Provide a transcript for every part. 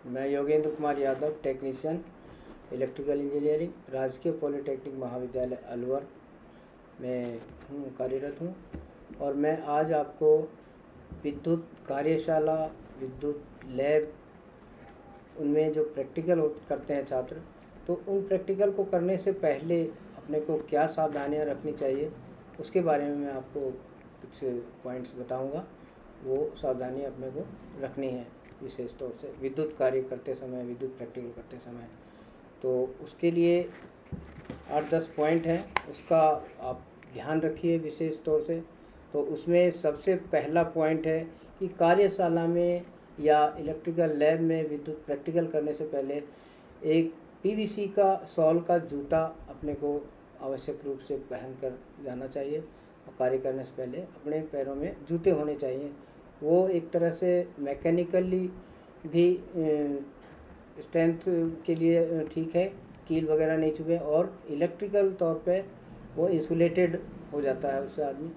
मैं Yogendra Kumar Yadav, technician electrical engineering, राजकीय polytechnic महाविद्यालय अलवर में कार्यरत हूँ। और मैं आज आपको विद्युत कार्यशाला, विद्युत लैब, उनमें जो प्रैक्टिकल करते हैं छात्र, तो उन प्रैक्टिकल को करने से पहले अपने को क्या सावधानियाँ रखनी चाहिए, उसके बारे में मैं आपको कुछ पॉइंट्स बताऊंगा। वो सावधानियाँ अपने को रखनी है विशेष तौर से विद्युत कार्य करते समय, विद्युत प्रैक्टिकल करते समय। तो उसके लिए 8-10 पॉइंट हैं, उसका आप ध्यान रखिए विशेष तौर से। तो उसमें सबसे पहला पॉइंट है कि कार्यशाला में या इलेक्ट्रिकल लैब में विद्युत प्रैक्टिकल करने से पहले एक पीवीसी का सॉल का जूता अपने को आवश्यक रूप से पहन कर जाना चाहिए। और कार्य करने से पहले अपने पैरों में जूते होने चाहिए। वो एक तरह से मैकेनिकली भी स्ट्रेंथ के लिए ठीक है, कील वगैरह नहीं चुभे, और इलेक्ट्रिकल तौर पे वो इंसुलेटेड हो जाता है उससे आदमी।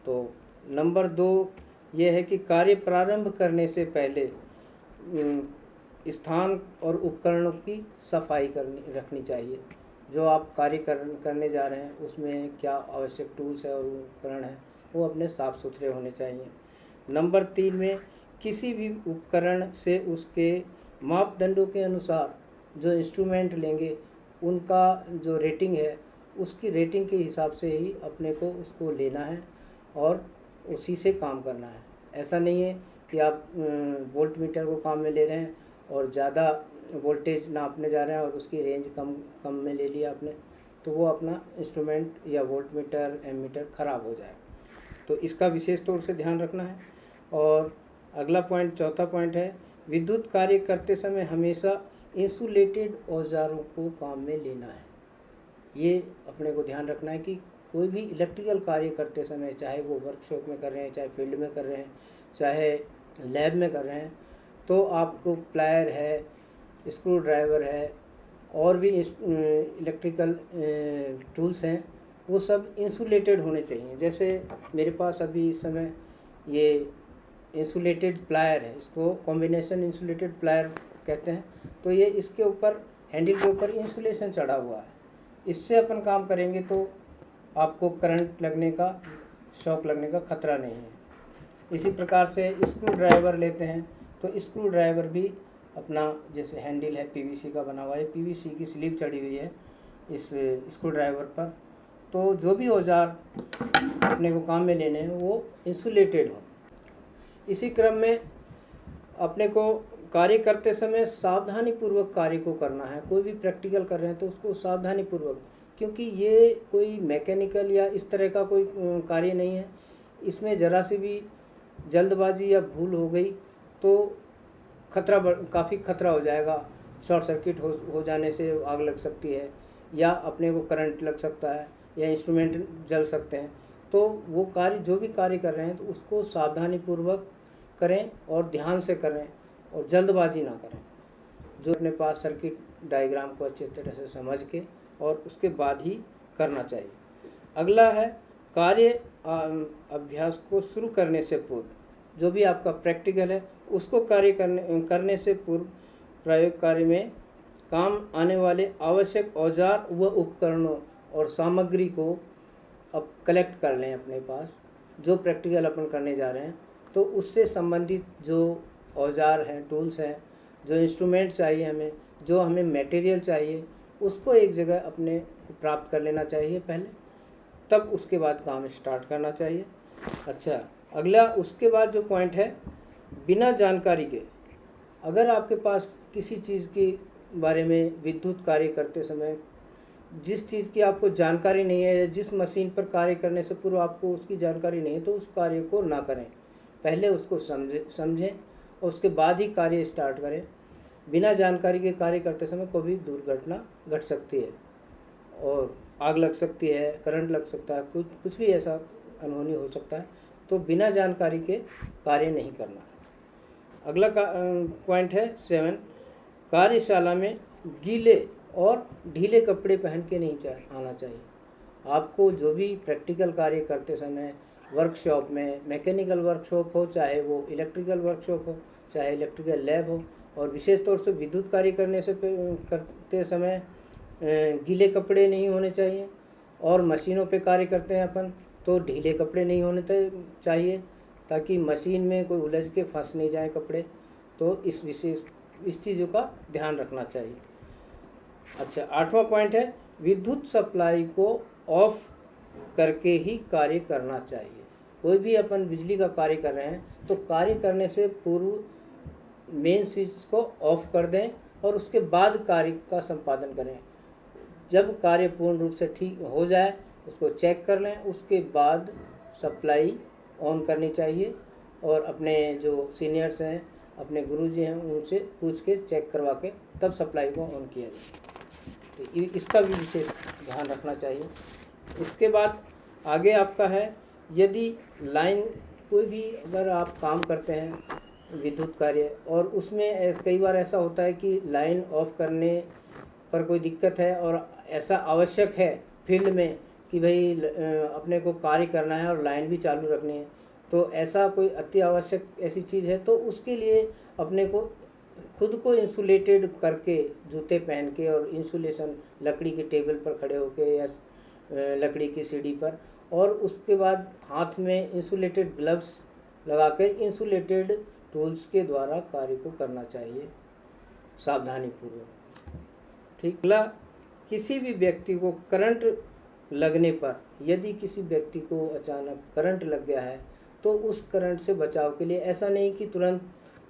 तो नंबर 2 ये है कि कार्य प्रारंभ करने से पहले स्थान और उपकरणों की सफाई रखनी चाहिए। जो आप कार्य करने जा रहे हैं उसमें क्या आवश्यक टूल्स है और उपकरण हैं, वो अपने साफ़ सुथरे होने चाहिए। नंबर 3 में किसी भी उपकरण से उसके मापदंडों के अनुसार जो इंस्ट्रूमेंट लेंगे उनका जो रेटिंग है, उसकी रेटिंग के हिसाब से ही अपने को उसको लेना है और उसी से काम करना है। ऐसा नहीं है कि आप वोल्ट मीटर को काम में ले रहे हैं और ज़्यादा वोल्टेज नापने जा रहे हैं और उसकी रेंज कम में ले लिया आपने, तो वो अपना इंस्ट्रूमेंट या वोल्ट मीटर, एमीटर ख़राब हो जाएगा। तो इसका विशेष तौर से ध्यान रखना है। और अगला पॉइंट, चौथा पॉइंट है, विद्युत कार्य करते समय हमेशा इंसुलेटेड औजारों को काम में लेना है। ये अपने को ध्यान रखना है कि कोई भी इलेक्ट्रिकल कार्य करते समय, चाहे वो वर्कशॉप में कर रहे हैं, चाहे फील्ड में कर रहे हैं, चाहे लैब में कर रहे हैं, तो आपको प्लायर है, स्क्रू ड्राइवर है और भी इलेक्ट्रिकल टूल्स हैं, वो सब इंसुलेटेड होने चाहिए। जैसे मेरे पास अभी इस समय ये इंसुलेटेड प्लायर है, इसको कॉम्बिनेशन इंसुलेटेड प्लायर कहते हैं। तो ये इसके ऊपर, हैंडल के ऊपर इंसुलेशन चढ़ा हुआ है। इससे अपन काम करेंगे तो आपको करंट लगने का, शॉक लगने का खतरा नहीं है। इसी प्रकार से स्क्रू ड्राइवर लेते हैं, तो स्क्रू ड्राइवर भी अपना, जैसे हैंडल है पीवीसी का बना हुआ है, पीवीसी की स्लीव चढ़ी हुई है इस स्क्रू ड्राइवर पर। तो जो भी औजार अपने को काम में लेने हैं वो इंसुलेटेड हो। इसी क्रम में अपने को कार्य करते समय सावधानी पूर्वक कार्य को करना है। कोई भी प्रैक्टिकल कर रहे हैं तो उसको सावधानी पूर्वक, क्योंकि ये कोई मैकेनिकल या इस तरह का कोई कार्य नहीं है। इसमें ज़रा सी भी जल्दबाजी या भूल हो गई तो काफ़ी खतरा हो जाएगा। शॉर्ट सर्किट हो जाने से आग लग सकती है, या अपने को करंट लग सकता है, या इंस्ट्रूमेंट जल सकते हैं। तो वो कार्य, जो भी कार्य कर रहे हैं, तो उसको सावधानी पूर्वक करें और ध्यान से करें और जल्दबाजी ना करें। जो अपने पास सर्किट डायग्राम को अच्छी तरह से समझ के और उसके बाद ही करना चाहिए। अगला है, कार्य अभ्यास को शुरू करने से पूर्व, जो भी आपका प्रैक्टिकल है उसको कार्य करने से पूर्व प्रयोग कार्य में काम आने वाले आवश्यक औजार व उपकरणों और सामग्री को अब कलेक्ट कर लें अपने पास। जो प्रैक्टिकल अपन करने जा रहे हैं तो उससे संबंधित जो औजार हैं, टूल्स हैं, जो इंस्ट्रूमेंट चाहिए हमें, जो हमें मटेरियल चाहिए, उसको एक जगह अपने प्राप्त कर लेना चाहिए पहले, तब उसके बाद काम स्टार्ट करना चाहिए। अच्छा, अगला उसके बाद जो पॉइंट है, बिना जानकारी के, अगर आपके पास किसी चीज़ के बारे में विद्युत कार्य करते समय जिस चीज़ की आपको जानकारी नहीं है, या जिस मशीन पर कार्य करने से पूर्व आपको उसकी जानकारी नहीं है, तो उस कार्य को ना करें। पहले उसको समझें और उसके बाद ही कार्य स्टार्ट करें। बिना जानकारी के कार्य करते समय कोई भी दुर्घटना घट सकती है और आग लग सकती है, करंट लग सकता है, कुछ भी ऐसा अनहोनी हो सकता है। तो बिना जानकारी के कार्य नहीं करना है। अगला पॉइंट है 7, कार्यशाला में गीले और ढीले कपड़े पहन के नहीं आना चाहिए। आपको जो भी प्रैक्टिकल कार्य करते समय वर्कशॉप में, मैकेनिकल वर्कशॉप हो, चाहे वो इलेक्ट्रिकल वर्कशॉप हो, चाहे इलेक्ट्रिकल लैब हो, और विशेष तौर से विद्युत कार्य करते समय गीले कपड़े नहीं होने चाहिए, और मशीनों पे कार्य करते हैं अपन तो ढीले कपड़े नहीं होने चाहिए, ताकि मशीन में कोई उलझ के फंस नहीं जाए कपड़े। तो इस चीज़ों का ध्यान रखना चाहिए। अच्छा, 8वां पॉइंट है, विद्युत सप्लाई को ऑफ करके ही कार्य करना चाहिए। कोई भी अपन बिजली का कार्य कर रहे हैं तो कार्य करने से पूर्व मेन स्विच को ऑफ कर दें और उसके बाद कार्य का संपादन करें। जब कार्य पूर्ण रूप से ठीक हो जाए उसको चेक कर लें, उसके बाद सप्लाई ऑन करनी चाहिए, और अपने जो सीनियर्स हैं, अपने गुरुजी हैं, उनसे पूछ के चेक करवा के तब सप्लाई को ऑन किया जाए। तो इसका भी विशेष ध्यान रखना चाहिए। इसके बाद आगे आपका है, यदि लाइन कोई भी अगर आप काम करते हैं विद्युत कार्य और उसमें कई बार ऐसा होता है कि लाइन ऑफ करने पर कोई दिक्कत है और ऐसा आवश्यक है फील्ड में कि भाई अपने को कार्य करना है और लाइन भी चालू रखनी है, तो ऐसा कोई अति आवश्यक ऐसी चीज़ है तो उसके लिए अपने को खुद को इंसुलेटेड करके जूते पहन के और इंसुलेशन लकड़ी के टेबल पर खड़े होके या लकड़ी की सीढ़ी पर, और उसके बाद हाथ में इंसुलेटेड ग्लव्स लगाकर इंसुलेटेड टूल्स के द्वारा कार्य को करना चाहिए सावधानीपूर्वक। ठीक। अगला, किसी भी व्यक्ति को करंट लगने पर, यदि किसी व्यक्ति को अचानक करंट लग गया है तो उस करंट से बचाव के लिए ऐसा नहीं कि तुरंत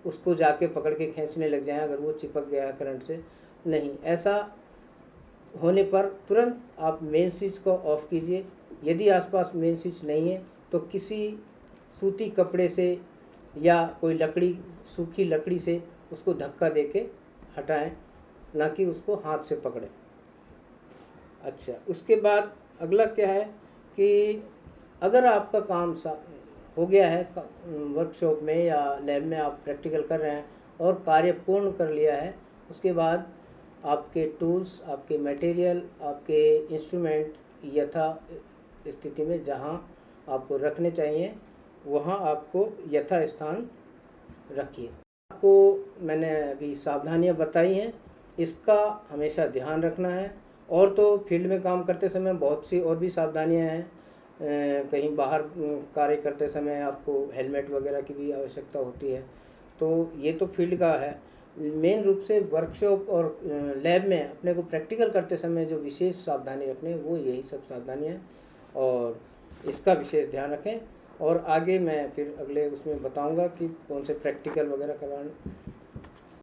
उसको जाके पकड़ के खींचने लग जाएं अगर वो चिपक गया है करंट से। नहीं, ऐसा होने पर तुरंत आप मेन स्विच को ऑफ कीजिए। यदि आसपास मेन स्विच नहीं है तो किसी सूती कपड़े से या कोई लकड़ी, सूखी लकड़ी से उसको धक्का देके हटाएं, ना कि उसको हाथ से पकड़ें। अच्छा, उसके बाद अगला क्या है कि अगर आपका काम हो गया है वर्कशॉप में या लैब में, आप प्रैक्टिकल कर रहे हैं और कार्य पूर्ण कर लिया है, उसके बाद आपके टूल्स, आपके मटेरियल, आपके इंस्ट्रूमेंट यथा स्थिति में जहां आपको रखने चाहिए वहां आपको यथा स्थान रखिए। आपको मैंने अभी सावधानियां बताई हैं, इसका हमेशा ध्यान रखना है। और तो फील्ड में काम करते समय बहुत सी और भी सावधानियां हैं। कहीं बाहर कार्य करते समय आपको हेलमेट वगैरह की भी आवश्यकता होती है। तो ये तो फील्ड का है। मेन रूप से वर्कशॉप और लैब में अपने को प्रैक्टिकल करते समय जो विशेष सावधानी रखने वो यही सब सावधानियाँ हैं, और इसका विशेष ध्यान रखें। और आगे मैं फिर अगले उसमें बताऊंगा कि कौन से प्रैक्टिकल वगैरह करवाने